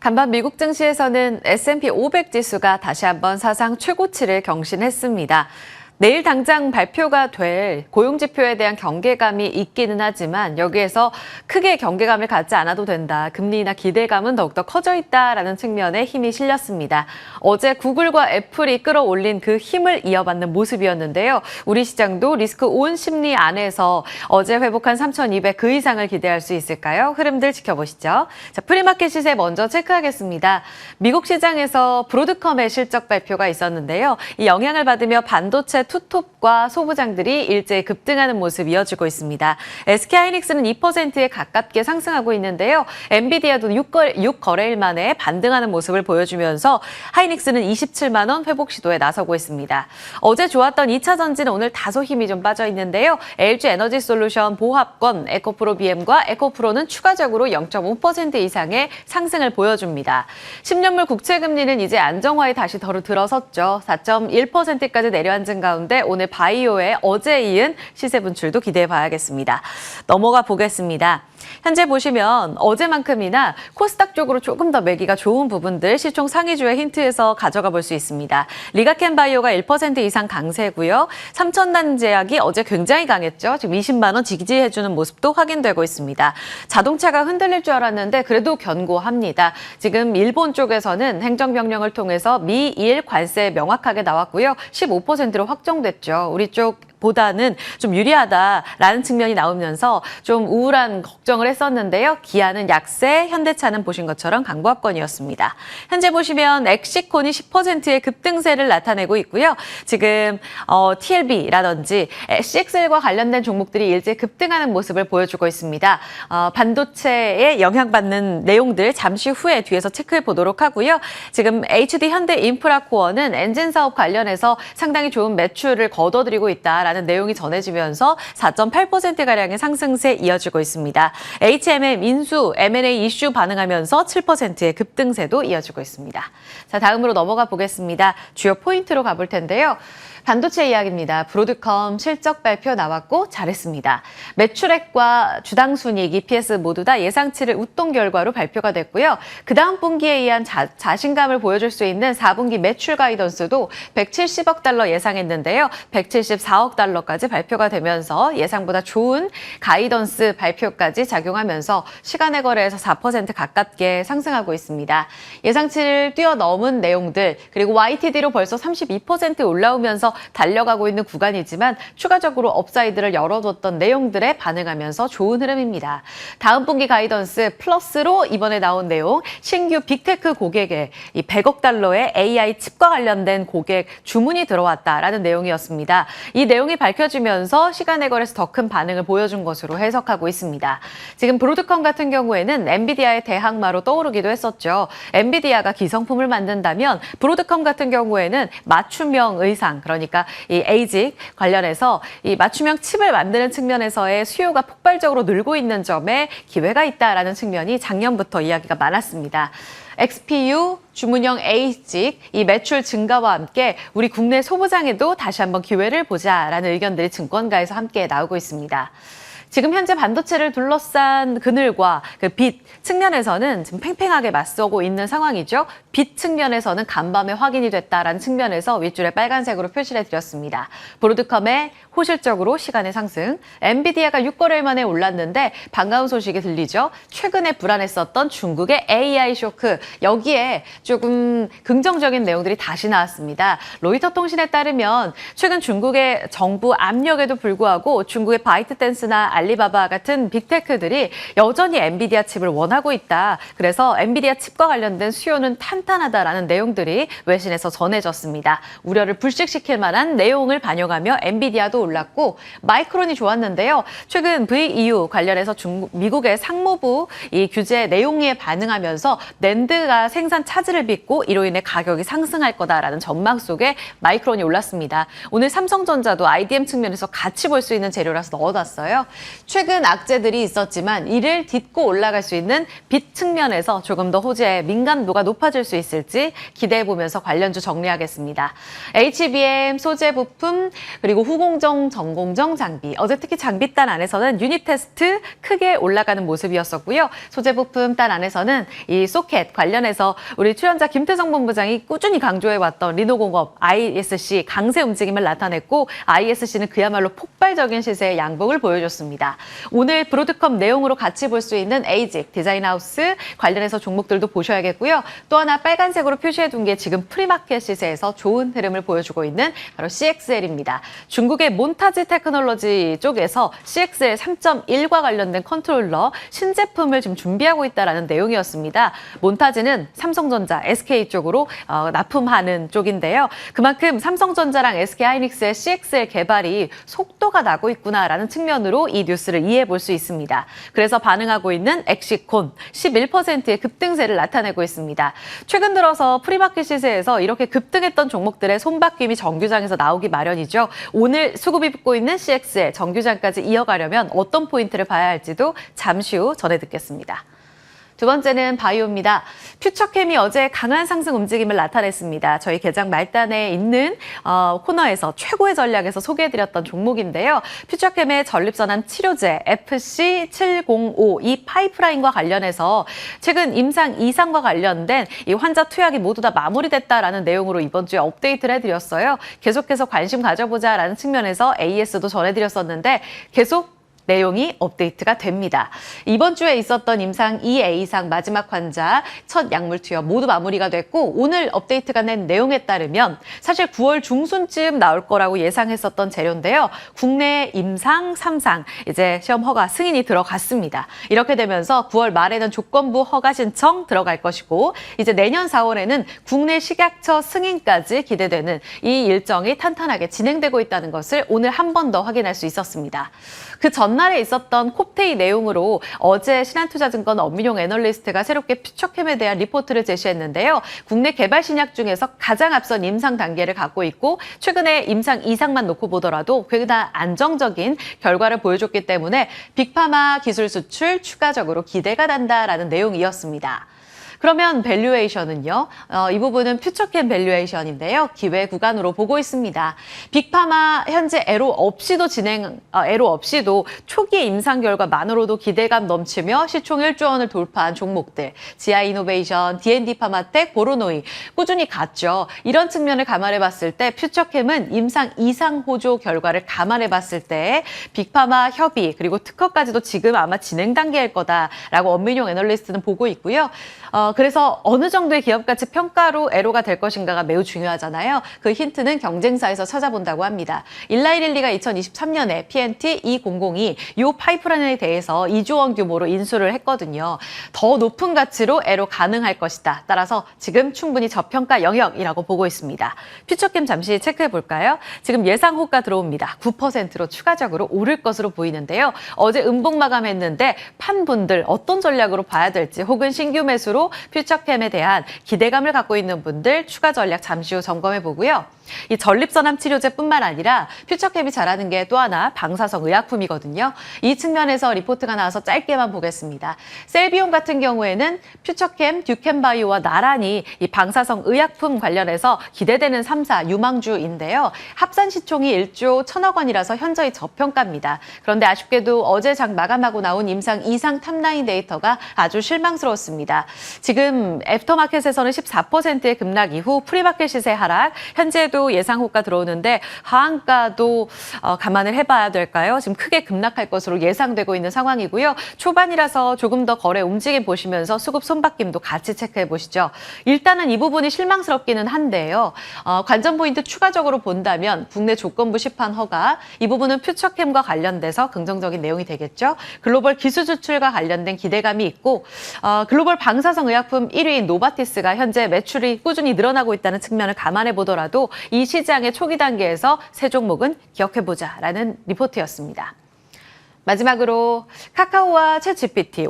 간밤 미국 증시에서는 S&P 500 지수가 다시 한번 사상 최고치를 경신했습니다. 내일 당장 발표가 될 고용지표에 대한 경계감이 있기는 하지만 여기에서 크게 경계감을 갖지 않아도 된다. 금리나 기대감은 더욱더 커져 있다라는 측면에 힘이 실렸습니다. 어제 구글과 애플이 끌어올린 그 힘을 이어받는 모습이었는데요. 우리 시장도 리스크 온 심리 안에서 어제 회복한 3,200 그 이상을 기대할 수 있을까요? 흐름들 지켜보시죠. 자, 프리마켓 시세 먼저 체크하겠습니다. 미국 시장에서 브로드컴의 실적 발표가 있었는데요. 이 영향을 받으며 반도체 투톱과 소부장들이 일제히 급등하는 모습 이어지고 있습니다. SK하이닉스는 2%에 가깝게 상승하고 있는데요. 엔비디아도 6거래일 만에 반등하는 모습을 보여주면서 하이닉스는 27만 원 회복 시도에 나서고 있습니다. 어제 좋았던 2차 전지는 오늘 다소 힘이 좀 빠져 있는데요. LG 에너지 솔루션, 보합권, 에코프로 BM과 에코프로는 추가적으로 0.5% 이상의 상승을 보여줍니다. 10년물 국채금리는 이제 안정화에 다시 들어섰죠. 4.1%까지 내려앉은 가운데 오늘 바이오의 어제 이은 시세 분출도 기대해 봐야겠습니다. 넘어가 보겠습니다. 현재 보시면 어제만큼이나 코스닥 쪽으로 조금 더 매기가 좋은 부분들 시총 상위주의 힌트에서 가져가 볼 수 있습니다. 리가켄바이오가 1% 이상 강세고요. 삼천단제약이 어제 굉장히 강했죠. 지금 20만 원 지지해주는 모습도 확인되고 있습니다. 자동차가 흔들릴 줄 알았는데 그래도 견고합니다. 지금 일본 쪽에서는 행정명령을 통해서 미일 관세 명확하게 나왔고요. 15%로 확정됐죠. 우리 쪽 보다는 좀 유리하다라는 측면이 나오면서 좀 우울한 걱정을 했었는데요. 기아는 약세, 현대차는 보신 것처럼 강보합권이었습니다. 현재 보시면 엑시콘이 10%의 급등세를 나타내고 있고요. 지금 TLB라든지 CXL과 관련된 종목들이 일제 급등하는 모습을 보여주고 있습니다. 반도체에 영향받는 내용들 잠시 후에 뒤에서 체크해 보도록 하고요. 지금 HD 현대인프라코어는 엔진 사업 관련해서 상당히 좋은 매출을 거둬들이고 있다라는 내용이 전해지면서 4.8%가량의 상승세 이어지고 있습니다. HMM 인수 M&A 이슈 반응하면서 7%의 급등세도 이어지고 있습니다. 자, 다음으로 넘어가 보겠습니다. 주요 포인트로 가볼 텐데요. 반도체 이야기입니다. 브로드컴 실적 발표 나왔고 잘했습니다. 매출액과 주당 순이익, EPS 모두 다 예상치를 웃돈 결과로 발표가 됐고요. 그 다음 분기에 의한 자신감을 보여줄 수 있는 4분기 매출 가이던스도 170억 달러 예상했는데요. 174억 달러까지 발표가 되면서 예상보다 좋은 가이던스 발표까지 작용하면서 시간의 거래에서 4% 가깝게 상승하고 있습니다. 예상치를 뛰어넘은 내용들 그리고 YTD로 벌써 32% 올라오면서 달려가고 있는 구간이지만 추가적으로 업사이드를 열어뒀던 내용들에 반응하면서 좋은 흐름입니다. 다음 분기 가이던스 플러스로 이번에 나온 내용 신규 빅테크 고객에 이 100억 달러의 AI 칩과 관련된 고객 주문이 들어왔다라는 내용이었습니다. 이 내용이 밝혀지면서 시간의 거래에서 더 큰 반응을 보여준 것으로 해석하고 있습니다. 지금 브로드컴 같은 경우에는 엔비디아의 대항마로 떠오르기도 했었죠. 엔비디아가 기성품을 만든다면 브로드컴 같은 경우에는 맞춤형 의상 그러니까 이 에이직 관련해서 이 맞춤형 칩을 만드는 측면에서의 수요가 폭발적으로 늘고 있는 점에 기회가 있다라는 측면이 작년부터 이야기가 많았습니다. XPU, 주문형 에이직, 이 매출 증가와 함께 우리 국내 소부장에도 다시 한번 기회를 보자라는 의견들이 증권가에서 함께 나오고 있습니다. 지금 현재 반도체를 둘러싼 그늘과 그 빛 측면에서는 지금 팽팽하게 맞서고 있는 상황이죠. 빛 측면에서는 간밤에 확인이 됐다라는 측면에서 윗줄에 빨간색으로 표시를 해드렸습니다. 브로드컴의 호실적으로 시간의 상승, 엔비디아가 6거래일 만에 올랐는데 반가운 소식이 들리죠. 최근에 불안했었던 중국의 AI 쇼크, 여기에 조금 긍정적인 내용들이 다시 나왔습니다. 로이터 통신에 따르면 최근 중국의 정부 압력에도 불구하고 중국의 바이트댄스나 알리바바 같은 빅테크들이 여전히 엔비디아 칩을 원하고 있다. 그래서 엔비디아 칩과 관련된 수요는 탄탄하다라는 내용들이 외신에서 전해졌습니다. 우려를 불식시킬 만한 내용을 반영하며 엔비디아도 올랐고 마이크론이 좋았는데요. 최근 VEU 관련해서 미국의 상무부 이 규제 내용에 반응하면서 낸드가 생산 차질을 빚고 이로 인해 가격이 상승할 거다라는 전망 속에 마이크론이 올랐습니다. 오늘 삼성전자도 IDM 측면에서 같이 볼 수 있는 재료라서 넣어놨어요. 최근 악재들이 있었지만 이를 딛고 올라갈 수 있는 빛 측면에서 조금 더 호재의 민감도가 높아질 수 있을지 기대해보면서 관련주 정리하겠습니다. HBM, 소재 부품, 그리고 후공정, 전공정 장비. 어제 특히 장비단 안에서는 유닛 테스트 크게 올라가는 모습이었었고요. 소재 부품 단 안에서는 이 소켓 관련해서 우리 출연자 김태성 본부장이 꾸준히 강조해왔던 리노공업, ISC 강세 움직임을 나타냈고 ISC는 그야말로 폭발적인 시세의 양봉을 보여줬습니다. 오늘 브로드컴 내용으로 같이 볼 수 있는 에이직, 디자인하우스 관련해서 종목들도 보셔야겠고요. 또 하나 빨간색으로 표시해둔 게 지금 프리마켓 시세에서 좋은 흐름을 보여주고 있는 바로 CXL입니다. 중국의 몬타지 테크놀로지 쪽에서 CXL 3.1과 관련된 컨트롤러 신제품을 지금 준비하고 있다는 내용이었습니다. 몬타지는 삼성전자, SK 쪽으로 납품하는 쪽인데요. 그만큼 삼성전자랑 SK하이닉스의 CXL 개발이 속도가 나고 있구나라는 측면으로 이 뉴스를 이해해 볼 수 있습니다. 그래서 반응하고 있는 엑시콘 11%의 급등세를 나타내고 있습니다. 최근 들어서 프리마켓 시세에서 이렇게 급등했던 종목들의 손바뀜이 정규장에서 나오기 마련이죠. 오늘 수급이 붙고 있는 CXL 정규장까지 이어가려면 어떤 포인트를 봐야 할지도 잠시 후 전해 듣겠습니다. 두 번째는 바이오입니다. 퓨처캠이 어제 강한 상승 움직임을 나타냈습니다. 저희 개장 말단에 있는 코너에서 최고의 전략에서 소개해드렸던 종목인데요. 퓨처캠의 전립선암 치료제 FC705 이 파이프라인과 관련해서 최근 임상 2상과 관련된 이 환자 투약이 모두 다 마무리됐다라는 내용으로 이번 주에 업데이트를 해드렸어요. 계속해서 관심 가져보자라는 측면에서 AS도 전해드렸었는데 계속 내용이 업데이트가 됩니다. 이번 주에 있었던 임상 2A상 마지막 환자 첫 약물 투여 모두 마무리가 됐고 오늘 업데이트가 낸 내용에 따르면 사실 9월 중순쯤 나올 거라고 예상했었던 재료인데요. 국내 임상 3상 이제 시험 허가 승인이 들어갔습니다. 이렇게 되면서 9월 말에는 조건부 허가 신청 들어갈 것이고 이제 내년 4월에는 국내 식약처 승인까지 기대되는 이 일정이 탄탄하게 진행되고 있다는 것을 오늘 한 번 더 확인할 수 있었습니다. 그 전날에 있었던 콥테이 내용으로 어제 신한투자증권 엄민용 애널리스트가 새롭게 퓨처캠에 대한 리포트를 제시했는데요. 국내 개발 신약 중에서 가장 앞선 임상 단계를 갖고 있고 최근에 임상 2상만 놓고 보더라도 꽤나 안정적인 결과를 보여줬기 때문에 빅파마 기술 수출 추가적으로 기대가 난다라는 내용이었습니다. 그러면 밸류에이션은요? 이 부분은 퓨처캠 밸류에이션인데요. 기회 구간으로 보고 있습니다. 빅파마 현재 애로 없이도 초기 임상 결과만으로도 기대감 넘치며 시총 1조 원을 돌파한 종목들. 지아이노베이션, D&D 파마텍, 보로노이 꾸준히 갔죠. 이런 측면을 감안해 봤을 때 퓨처캠은 임상 2상 호조 결과를 감안해 봤을 때 빅파마 협의 그리고 특허까지도 지금 아마 진행 단계일 거다라고 엄민용 애널리스트는 보고 있고요. 그래서 어느 정도의 기업 가치 평가로 애로가 될 것인가가 매우 중요하잖아요. 그 힌트는 경쟁사에서 찾아본다고 합니다. 일라이릴리가 2023년에 PNT2002 이 파이프라인에 대해서 2조 원 규모로 인수를 했거든요. 더 높은 가치로 애로 가능할 것이다. 따라서 지금 충분히 저평가 영역이라고 보고 있습니다. 퓨처캠 잠시 체크해 볼까요? 지금 예상 호가 들어옵니다. 9%로 추가적으로 오를 것으로 보이는데요. 어제 음봉 마감했는데 판분들 어떤 전략으로 봐야 될지 혹은 신규 매수로 퓨처캠에 대한 기대감을 갖고 있는 분들 추가 전략 잠시 후 점검해 보고요. 이 전립선암 치료제뿐만 아니라 퓨처캠이 잘하는 게 또 하나 방사성 의약품이거든요. 이 측면에서 리포트가 나와서 짧게만 보겠습니다. 셀비온 같은 경우에는 퓨처캠, 듀캠바이오와 나란히 이 방사성 의약품 관련해서 기대되는 3사 유망주인데요. 합산 시총이 1조 1천억 원이라서 현저히 저평가입니다. 그런데 아쉽게도 어제 장 마감하고 나온 임상 2상 탑라인 데이터가 아주 실망스러웠습니다. 지금 애프터마켓에서는 14%의 급락 이후 프리마켓 시세 하락, 현재도 예상 호가 들어오는데 하한가도 감안을 해봐야 될까요? 지금 크게 급락할 것으로 예상되고 있는 상황이고요. 초반이라서 조금 더 거래 움직임 보시면서 수급 손바뀜도 같이 체크해 보시죠. 일단은 이 부분이 실망스럽기는 한데요. 관전 포인트 추가적으로 본다면 국내 조건부 시판 허가, 이 부분은 퓨처캠과 관련돼서 긍정적인 내용이 되겠죠. 글로벌 기술 수출과 관련된 기대감이 있고 글로벌 방사성 의약품 1위인 노바티스가 현재 매출이 꾸준히 늘어나고 있다는 측면을 감안해 보더라도 이 시장의 초기 단계에서 세 종목은 기억해보자라는 리포트였습니다. 마지막으로 카카오와 챗GPT,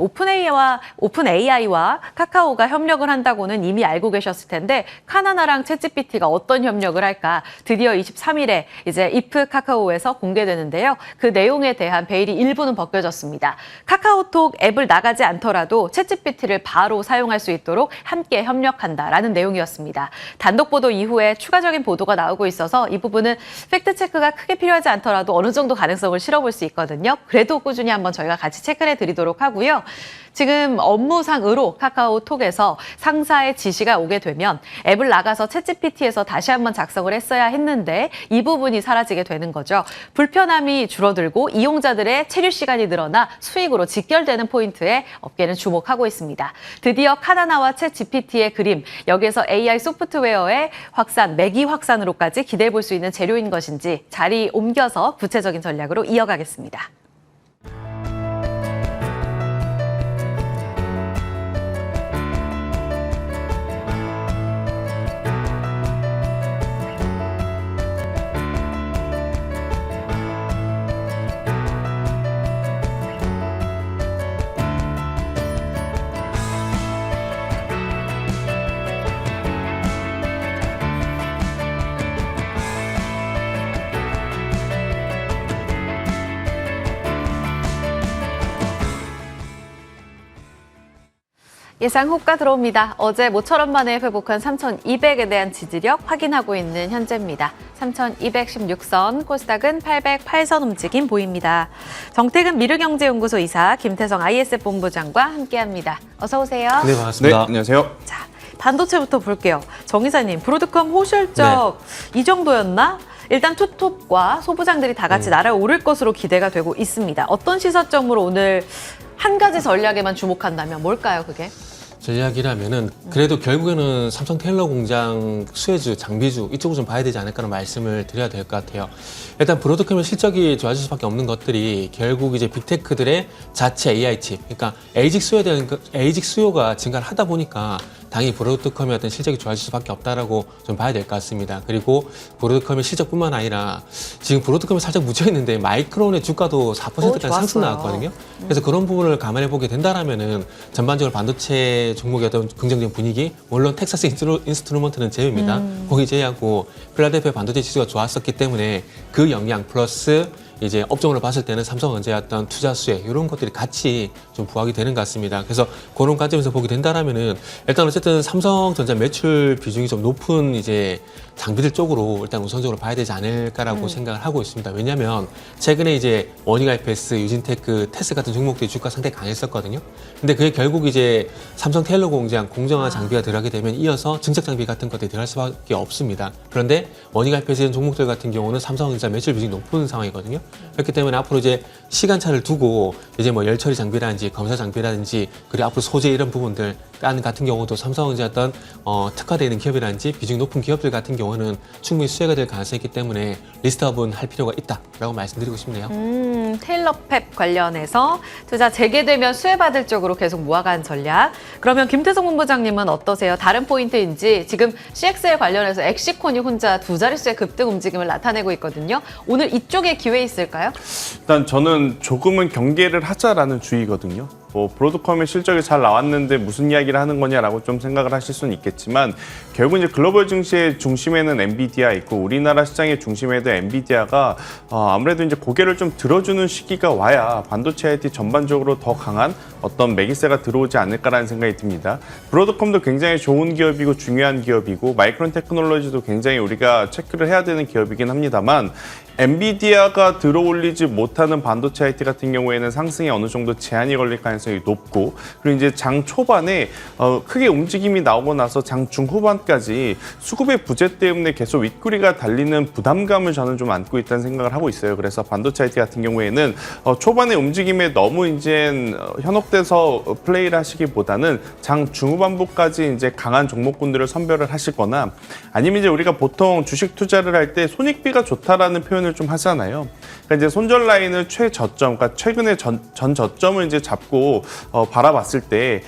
오픈AI와 카카오가 협력을 한다고는 이미 알고 계셨을 텐데 카나나랑 챗GPT가 어떤 협력을 할까 드디어 23일에 이제 if 카카오에서 공개되는데요. 그 내용에 대한 베일이 일부는 벗겨졌습니다. 카카오톡 앱을 나가지 않더라도 챗GPT를 바로 사용할 수 있도록 함께 협력한다라는 내용이었습니다. 단독 보도 이후에 추가적인 보도가 나오고 있어서 이 부분은 팩트체크가 크게 필요하지 않더라도 어느 정도 가능성을 실어볼 수 있거든요. 그래도 꾸준히 한번 저희가 같이 체크를 해드리도록 하고요. 지금 업무상으로 카카오톡에서 상사의 지시가 오게 되면 앱을 나가서 챗GPT에서 다시 한번 작성을 했어야 했는데 이 부분이 사라지게 되는 거죠. 불편함이 줄어들고 이용자들의 체류 시간이 늘어나 수익으로 직결되는 포인트에 업계는 주목하고 있습니다. 드디어 카나나와 챗GPT의 그림, 여기에서 AI 소프트웨어의 확산, 매기 확산으로까지 기대해 볼 수 있는 재료인 것인지 자리 옮겨서 구체적인 전략으로 이어가겠습니다. 예상 호가 들어옵니다. 어제 모처럼 만에 회복한 3,200에 대한 지지력 확인하고 있는 현재입니다. 3,216선, 코스닥은 808선 움직임 보입니다. 정태근 미르경제연구소 이사, 김태성 ISF 본부장과 함께합니다. 어서 오세요. 네, 반갑습니다. 네, 안녕하세요. 자, 반도체부터 볼게요. 정 이사님, 브로드컴 호실적 이 정도였나? 일단 투톱과 소부장들이 다 같이 날아오를 것으로 기대가 되고 있습니다. 어떤 시사점으로 오늘 한 가지 전략에만 주목한다면 뭘까요, 그게? 전략이라면은 그래도 결국에는 삼성 테일러 공장 수혜주, 장비주 이쪽을 좀 봐야 되지 않을까라는 말씀을 드려야 될 것 같아요. 일단 브로드컴의 실적이 좋아질 수밖에 없는 것들이 결국 이제 빅테크들의 자체 AI 칩, 그러니까 ASIC 수요가 증가를 하다 보니까 당연히 브로드컴의 어떤 실적이 좋아질 수밖에 없다라고 좀 봐야 될 것 같습니다. 그리고 브로드컴의 실적뿐만 아니라 지금 브로드컴이 살짝 묻혀 있는데 마이크론의 주가도 4%까지 상승 나왔거든요. 그래서 그런 부분을 감안해 보게 된다라면은 전반적으로 반도체 종목의 어떤 긍정적인 분위기, 물론 텍사스 인스트루먼트는 제외입니다. 거기 제외하고 필라델피아 반도체 지수가 좋았었기 때문에 그 영향 플러스 이제 업종으로 봤을 때는 삼성전자의 어떤 투자 수혜 이런 것들이 같이 좀 부각이 되는 것 같습니다. 그래서 그런 관점에서 보게 된다라면은 일단 어쨌든 삼성전자 매출 비중이 좀 높은 이제 장비들 쪽으로 일단 우선적으로 봐야 되지 않을까라고 생각을 하고 있습니다. 왜냐하면 최근에 이제 워닝IPS, 유진테크, 테스 같은 종목들이 주가 상당히 강했었거든요. 근데 그게 결국 이제 삼성 테일러 공장 공정화 장비가 들어가게 되면 이어서 증적 장비 같은 것들이 들어갈 수밖에 없습니다. 그런데 워닝IPS 이런 종목들 같은 경우는 삼성전자 매출 비중이 높은 상황이거든요. 그렇기 때문에 앞으로 이제 시간차를 두고 이제 뭐 열 처리 장비라든지 검사 장비라든지 그리고 앞으로 소재 이런 부분들 같은 경우도 삼성전자 어떤 특화되어 있는 기업이라든지 비중이 높은 기업들 같은 경우는 충분히 수혜가 될 가능성이 있기 때문에 리스트업은 할 필요가 있다라고 말씀드리고 싶네요. 테일러팹 관련해서 투자 재개되면 수혜받을 쪽으로 계속 모아가는 전략. 그러면 김태성 본부장님은 어떠세요? 다른 포인트인지 지금 CXL 관련해서 엑시콘이 혼자 두 자릿수의 급등 움직임을 나타내고 있거든요. 오늘 이쪽에 기회 있을까요? 일단 저는 조금은 경계를 하자라는 주의거든요. 뭐 브로드컴의 실적이 잘 나왔는데 무슨 이야기를 하는 거냐라고 좀 생각을 하실 수는 있겠지만 결국 이제 글로벌 증시의 중심에는 엔비디아 있고 우리나라 시장의 중심에도 엔비디아가 아무래도 이제 고개를 좀 들어주는 시기가 와야 반도체 IT 전반적으로 더 강한 어떤 매기세가 들어오지 않을까라는 생각이 듭니다. 브로드컴도 굉장히 좋은 기업이고 중요한 기업이고 마이크론 테크놀로지도 굉장히 우리가 체크를 해야 되는 기업이긴 합니다만 엔비디아가 들어올리지 못하는 반도체 IT 같은 경우에는 상승에 어느 정도 제한이 걸릴 가능성이 높고 그리고 이제 장 초반에 크게 움직임이 나오고 나서 장 중후반까지 수급의 부재 때문에 계속 윗구리가 달리는 부담감을 저는 좀 안고 있다는 생각을 하고 있어요. 그래서 반도체 IT 같은 경우에는 초반의 움직임에 너무 이제 현혹돼서 플레이를 하시기보다는 장 중후반부까지 이제 강한 종목군들을 선별을 하시거나 아니면 이제 우리가 보통 주식 투자를 할 때 손익비가 좋다라는 표현을 좀 하잖아요. 그러니까 이제 손절 라인을 최저점, 그러니까 최근에 전 저점을 이제 잡고 기준으로 바라봤을 때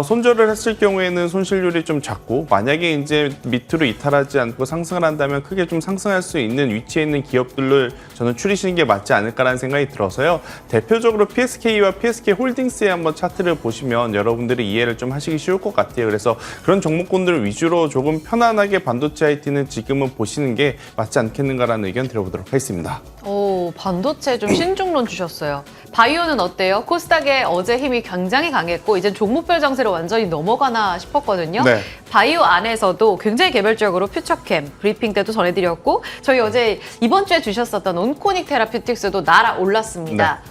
손절을 했을 경우에는 손실률이 좀 작고 만약에 이제 밑으로 이탈하지 않고 상승을 한다면 크게 좀 상승할 수 있는 위치에 있는 기업들을 저는 추리시는 게 맞지 않을까라는 생각이 들어서요. 대표적으로 PSK와 PSK 홀딩스의 한번 차트를 보시면 여러분들이 이해를 좀 하시기 쉬울 것 같아요. 그래서 그런 종목군들 위주로 조금 편안하게 반도체 IT는 지금은 보시는 게 맞지 않겠는가라는 의견 드려보도록 하겠습니다. 오, 반도체 좀 신중론 주셨어요. 바이오는 어때요? 코스닥의 어제 힘이 굉장히 강했고 이제 종목별 장세로 완전히 넘어가나 싶었거든요. 네. 바이오 안에서도 굉장히 개별적으로 퓨처캠 브리핑 때도 전해드렸고 저희 어제 이번 주에 주셨었던 온코닉 테라퓨틱스도 날아올랐습니다.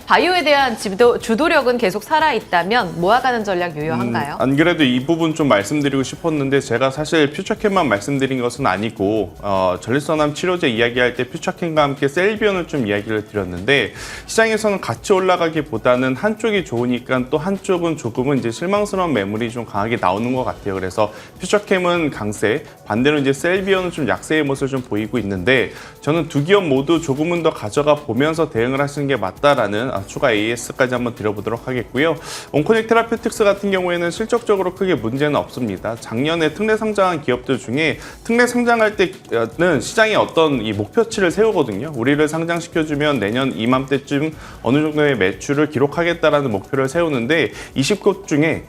바이오에 대한 주도력은 계속 살아있다면 모아가는 전략 유효한가요? 안 그래도 이 부분 좀 말씀드리고 싶었는데 제가 사실 퓨처캠만 말씀드린 것은 아니고 전립선암 치료제 이야기할 때 퓨처캠과 함께 셀비온을 좀 이야기를 드렸는데 시장에서는 같이 올라가기보다는 한쪽이 좋으니까 또 한쪽은 조금은 이제 실망스러운 매물이 좀 강하게 나오는 것 같아요. 그래서 퓨처캠은 강세, 반대로 이제 셀비온은 좀 약세의 모습을 좀 보이고 있는데 저는 두 기업 모두 조금은 더 가져가 보면서 대응을 하시는 게 맞다라는 추가 AS까지 한번 드려보도록 하겠고요. 온코닉 테라퓨틱스 같은 경우에는 실적적으로 크게 문제는 없습니다. 작년에 특례 상장한 기업들 중에 특례 상장할 때는 시장이 어떤 이 목표치를 세우거든요. 우리를 상장시켜주면 내년 이맘때쯤 어느 정도의 매출을 기록하겠다라는 목표를 세우는데 20곳 중에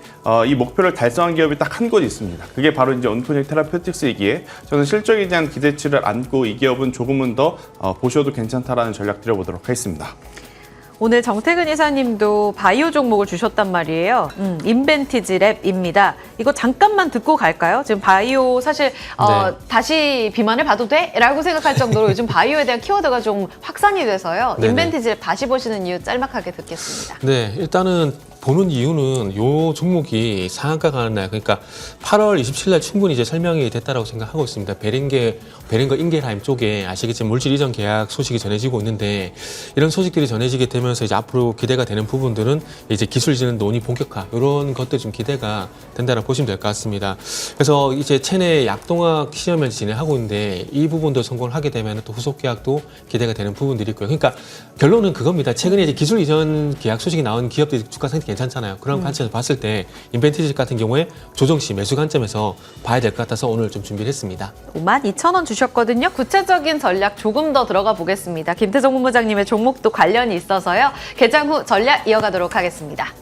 이 목표를 달성한 기업이 딱 한 곳 있습니다. 그게 바로 이제 온코닉 테라퓨틱스이기에 저는 실적에 대한 기대치를 안고 이 기업은 조금은 더 보셔도 괜찮다라는 전략 드려보도록 하겠습니다. 오늘 정태근 이사님도 바이오 종목을 주셨단 말이에요. 인벤티지 랩입니다. 이거 잠깐만 듣고 갈까요? 지금 바이오 사실 다시 비만을 봐도 돼? 라고 생각할 정도로 요즘 바이오에 대한 키워드가 좀 확산이 돼서요. 네네. 인벤티지 랩 다시 보시는 이유 짤막하게 듣겠습니다. 네, 일단은 보는 이유는 요 종목이 상한가 가는 날, 그러니까 8월 27일 날 충분히 이제 설명이 됐다라고 생각하고 있습니다. 베링거 인겔하임 쪽에 아시겠지만 물질 이전 계약 소식이 전해지고 있는데 이런 소식들이 전해지게 되면서 이제 앞으로 기대가 되는 부분들은 이제 기술진은 논의 본격화 이런 것들이 좀 기대가 된다고 보시면 될 것 같습니다. 그래서 이제 체내 약동학 시험을 진행하고 있는데 이 부분도 성공을 하게 되면 또 후속 계약도 기대가 되는 부분들이 있고요. 그러니까 결론은 그겁니다. 최근에 이제 기술 이전 계약 소식이 나온 기업들이 주가 상태 괜찮잖아요. 그런 관점에서 봤을 때 인벤티지 같은 경우에 조정 시 매수 관점에서 봐야 될 것 같아서 오늘 좀 준비를 했습니다. 52,000원 주셨거든요. 구체적인 전략 조금 더 들어가 보겠습니다. 김태성 본부장님의 종목도 관련이 있어서요. 개장 후 전략 이어가도록 하겠습니다.